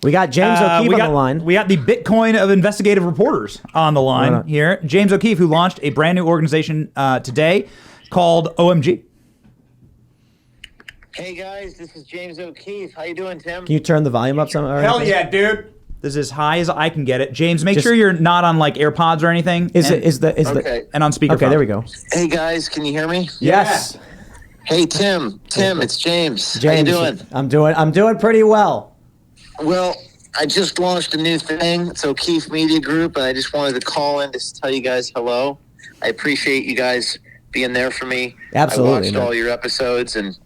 We got James O'Keefe on the line. We got the Bitcoin of investigative reporters on the line here. James O'Keefe, who launched a brand new organization today called OMG. Hey guys, this is James O'Keefe. How you doing, Tim? Can you turn the volume up some? Hell yeah, dude. This is as high as I can get it. James, make sure you're not on like AirPods or anything. And on speakerphone. Okay, there we go. Hey guys, can you hear me? Yes. Hey Tim, it's James. How you doing? I'm doing pretty well. Well, I just launched a new thing. It's O'Keefe Media Group, and I just wanted to call in to tell you guys hello. I appreciate you guys being there for me. Absolutely. I watched all your episodes, and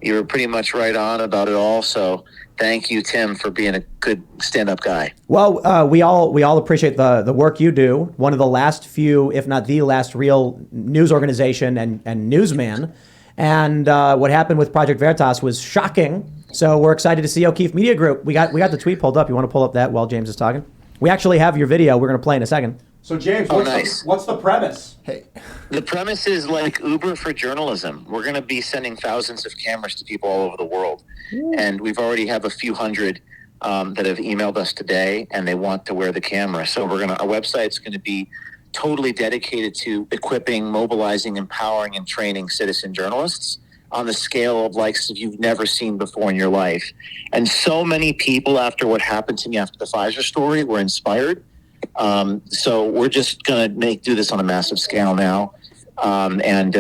you were pretty much right on about it all. So thank you, Tim, for being a good stand-up guy. Well, we all appreciate the work you do. One of the last few, if not the last, real news organization and newsman. And what happened with Project Veritas was shocking. So we're excited to see O'Keefe Media Group. We got the tweet pulled up. You want to pull up that while James is talking? We actually have your video. We're going to play in a second. So James, what's the premise? Hey, the premise is like Uber for journalism. We're going to be sending thousands of cameras to people all over the world, and we've already have a few hundred that have emailed us today, and they want to wear the camera. So our website's going to be totally dedicated to equipping, mobilizing, empowering, and training citizen journalists on the scale of likes you've never seen before in your life. And so many people, after what happened to me after the Pfizer story, were inspired. So we're just going to do this on a massive scale now. And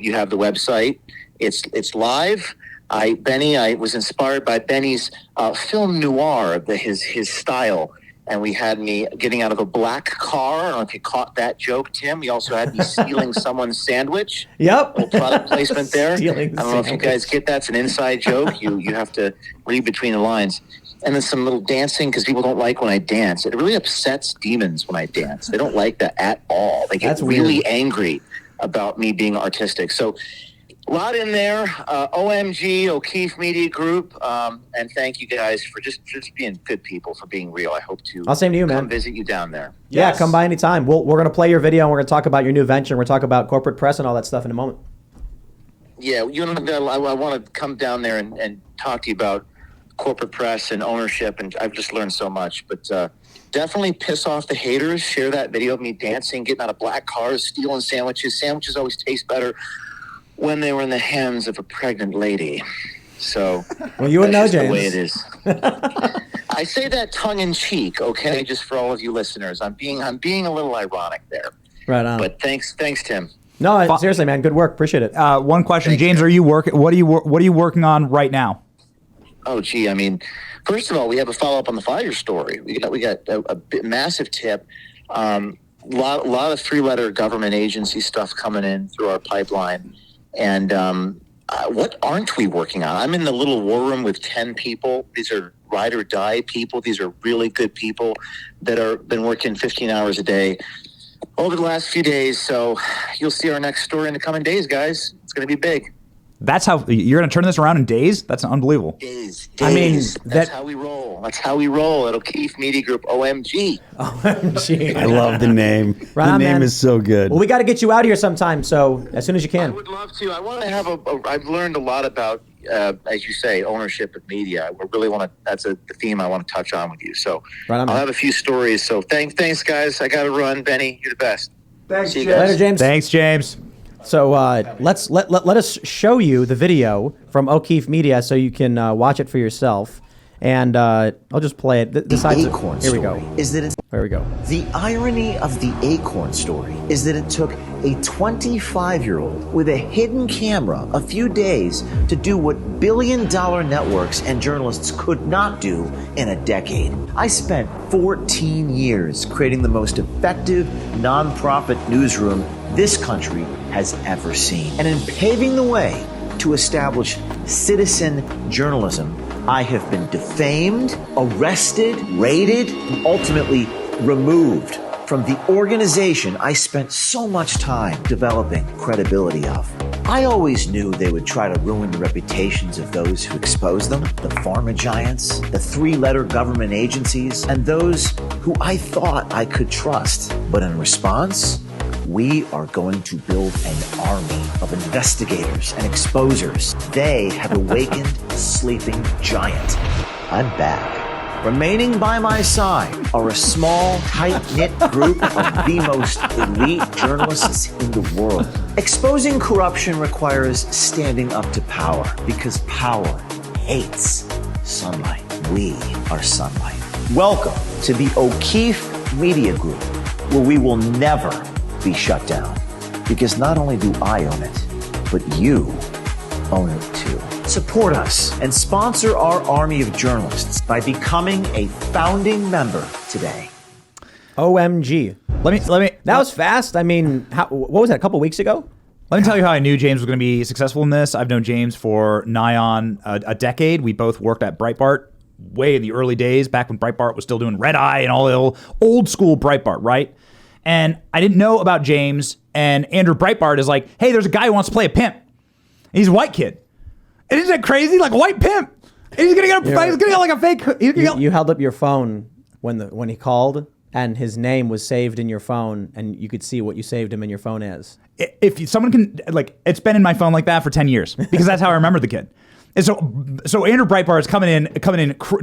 you have the website. It's live. I was inspired by Benny's film noir, his style. And we had me getting out of a black car. I don't know if you caught that joke, Tim. We also had me stealing someone's sandwich. Yep. Little product placement there. I don't know if you guys get that. It's an inside joke. You have to read between the lines. And then some little dancing, because people don't like when I dance. It really upsets demons when I dance. They don't like that at all. They get really angry about me being artistic. So a lot in there. OMG, O'Keefe Media Group. And thank you guys for just being good people, for being real. I hope to same to you, man. Come visit you down there. Yeah, come by anytime. We're going to play your video, and we're going to talk about your new venture. And we're going to talk about corporate press and all that stuff in a moment. Yeah, I want to come down there and talk to you about corporate press and ownership, and I've just learned so much. But definitely piss off the haters. Share that video of me dancing, getting out of black cars, stealing sandwiches. Sandwiches always taste better when they were in the hands of a pregnant lady. So well, you would know, James. The way it is. I say that tongue in cheek, okay? Just for all of you listeners, I'm being a little ironic there. Right on. But thanks, Tim. No, seriously, man, good work. Appreciate it. One question, Thanks, James. Are you working? What are you working on right now? Oh, gee, I mean, first of all, we have a follow-up on the Pfizer story. We got a massive tip. Lot of three-letter government agency stuff coming in through our pipeline. And what aren't we working on? I'm in the little war room with 10 people. These are ride or die people. These are really good people that are been working 15 hours a day over the last few days. So you'll see our next story in the coming days, guys. It's going to be big. That's how you're going to turn this around in days? That's unbelievable. Days. I mean, that's how we roll. That's how we roll at O'Keefe Media Group. OMG. OMG. I love the name. The name is so good. Well, we got to get you out here sometime. So as soon as you can. I would love to. I want to have I've learned a lot about, as you say, ownership of media. I really want to. That's the theme I want to touch on with you. So I'll have a few stories. So thanks, guys. I got to run. Benny, you're the best. Thanks, James. Later, James. Thanks, James. So let us show you the video from O'Keefe Media so you can watch it for yourself. And I'll just play it. Here we go. There we go. The irony of the Acorn story is that it took a 25-year-old with a hidden camera a few days to do what billion-dollar networks and journalists could not do in a decade. I spent 14 years creating the most effective nonprofit newsroom this country has ever seen. And in paving the way to establish citizen journalism, I have been defamed, arrested, raided, and ultimately removed from the organization I spent so much time developing credibility of. I always knew they would try to ruin the reputations of those who expose them, the pharma giants, the three-letter government agencies, and those who I thought I could trust. But in response, we are going to build an army of investigators and exposers. They have awakened the sleeping giant. I'm back. Remaining by my side are a small, tight-knit group of the most elite journalists in the world. Exposing corruption requires standing up to power because power hates sunlight. We are sunlight. Welcome to the O'Keefe Media Group, where we will never be shut down. Because not only do I own it, but you own it too. Support us and sponsor our army of journalists by becoming a founding member today. OMG. Let me. That was fast. I mean, what was that, a couple weeks ago? Let me tell you how I knew James was going to be successful in this. I've known James for nigh on a decade. We both worked at Breitbart way in the early days, back when Breitbart was still doing Red Eye and all the old school Breitbart, right? And I didn't know about James, and Andrew Breitbart is like, hey, there's a guy who wants to play a pimp. He's a white kid. And isn't that crazy? Like a white pimp. And he's gonna get like a fake. You held up your phone when he called, and his name was saved in your phone, and you could see what you saved him in your phone as. If someone can, like, it's been in my phone like that for 10 years because that's how I remember the kid. And so Andrew Breitbart is coming in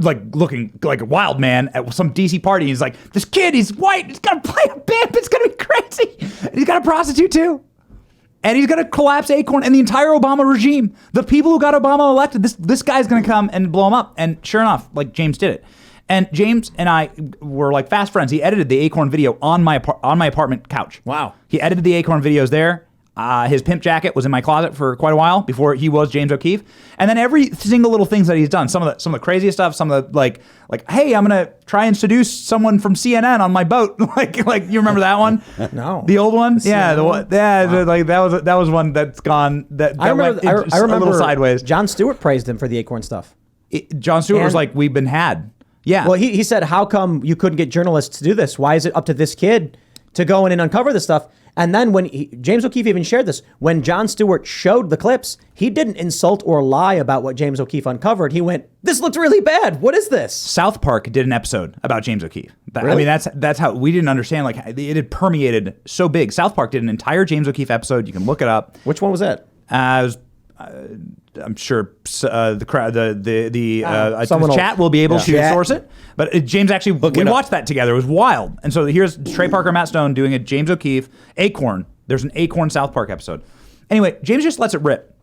like looking like a wild man at some DC party. He's like, this kid, he's white, he's gonna play a pimp, it's gonna be crazy. And he's got a prostitute too. And he's going to collapse Acorn and the entire Obama regime. The people who got Obama elected, this guy's going to come and blow him up. And sure enough, like, James did it. And James and I were like fast friends. He edited the Acorn video on my apartment couch. Wow. He edited the Acorn videos there. His pimp jacket was in my closet for quite a while before he was James O'Keefe. And then every single little things that he's done, some of the craziest stuff, some of the like, hey, I'm gonna try and seduce someone from CNN on my boat. like you remember that one? No. The old one? Yeah, the one. Yeah, wow. Like that was one that's gone. I remember a little sideways. Jon Stewart praised him for the Acorn stuff. Jon Stewart was like, we've been had. Yeah. Well, he said, how come you couldn't get journalists to do this? Why is it up to this kid to go in and uncover this stuff? And then when James O'Keefe even shared this, when Jon Stewart showed the clips, he didn't insult or lie about what James O'Keefe uncovered. He went, this looked really bad. What is this? South Park did an episode about James O'Keefe. Really? I mean, that's how we didn't understand. Like, it had permeated so big. South Park did an entire James O'Keefe episode. You can look it up. Which one was that? I'm sure the crowd, the will, chat will be able to source it. But James actually, we watched that together. It was wild. And so here's Trey Parker, Matt Stone doing a James O'Keefe Acorn. There's an Acorn South Park episode. Anyway, James just lets it rip.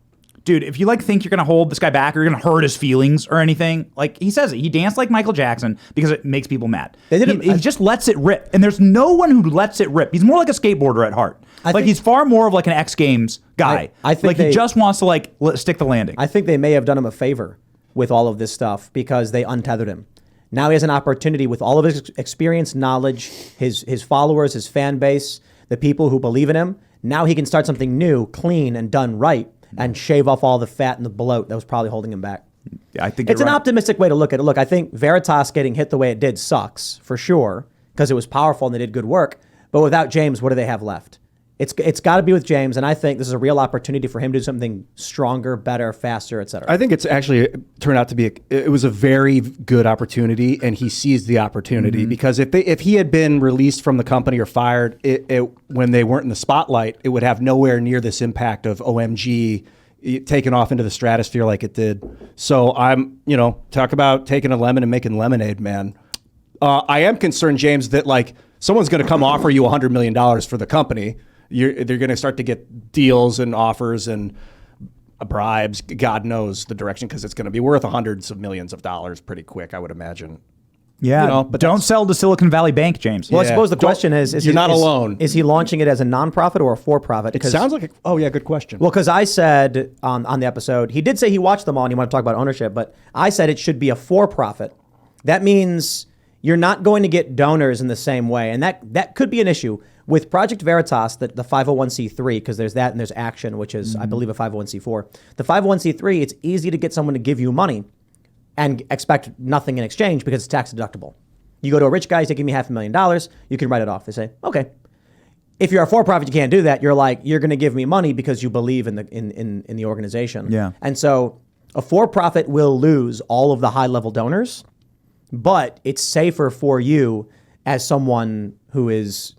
Dude, if you think you're gonna hold this guy back or you're gonna hurt his feelings or anything, like, he says it. He danced like Michael Jackson because it makes people mad. He just lets it rip. And there's no one who lets it rip. He's more like a skateboarder at heart. He's far more of like an X Games guy. I think he just wants to stick the landing. I think they may have done him a favor with all of this stuff because they untethered him. Now he has an opportunity with all of his experience, knowledge, his followers, his fan base, the people who believe in him. Now he can start something new, clean, and done right, and shave off all the fat and the bloat that was probably holding him back. Yeah, I think it's an optimistic way to look at it. Look, I think Veritas getting hit the way it did sucks, for sure, because it was powerful and they did good work. But without James, what do they have left? It's got to be with James, and I think this is a real opportunity for him to do something stronger, better, faster, et cetera. I think it's actually turned out to be it was a very good opportunity, and he seized the opportunity because if he had been released from the company or fired when they weren't in the spotlight, it would have nowhere near this impact of OMG taken off into the stratosphere like it did. So I'm, talk about taking a lemon and making lemonade, man. I am concerned, James, that like someone's going to come offer you $100 million for the company. They're going to start to get deals and offers and bribes. God knows the direction, because it's going to be worth hundreds of millions of dollars pretty quick, I would imagine. Yeah, but don't sell to Silicon Valley Bank, James. Well, I suppose the question is you're not alone. Is he launching it as a nonprofit or a for-profit? It sounds like good question. Well, because I said on the episode, he did say he watched them all and he wanted to talk about ownership, but I said it should be a for-profit. That means you're not going to get donors in the same way, and that could be an issue. With Project Veritas, the 501c3, because there's that and there's Action, which is, I believe, a 501c4. The 501c3, it's easy to get someone to give you money and expect nothing in exchange because it's tax deductible. You go to a rich guy, you say, give me $500,000, you can write it off. They say, okay. If you're a for-profit, you can't do that. You're like, you're going to give me money because you believe in the organization. Yeah. And so a for-profit will lose all of the high-level donors, but it's safer for you as someone who is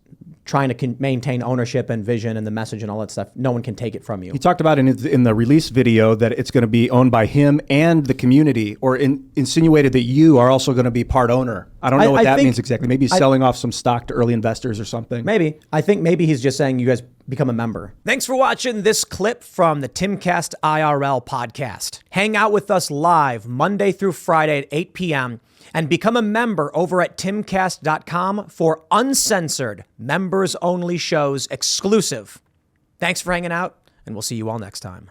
trying to maintain ownership and vision and the message and all that stuff. No one can take it from you. He talked about in the release video that it's going to be owned by him and the community, or insinuated that you are also going to be part owner. I don't know what that means exactly. Maybe he's selling off some stock to early investors or something. Maybe. I think maybe he's just saying you guys become a member. Thanks for watching this clip from the Timcast IRL podcast. Hang out with us live Monday through Friday at 8 p.m. and become a member over at timcast.com for uncensored, members-only shows exclusive. Thanks for hanging out, and we'll see you all next time.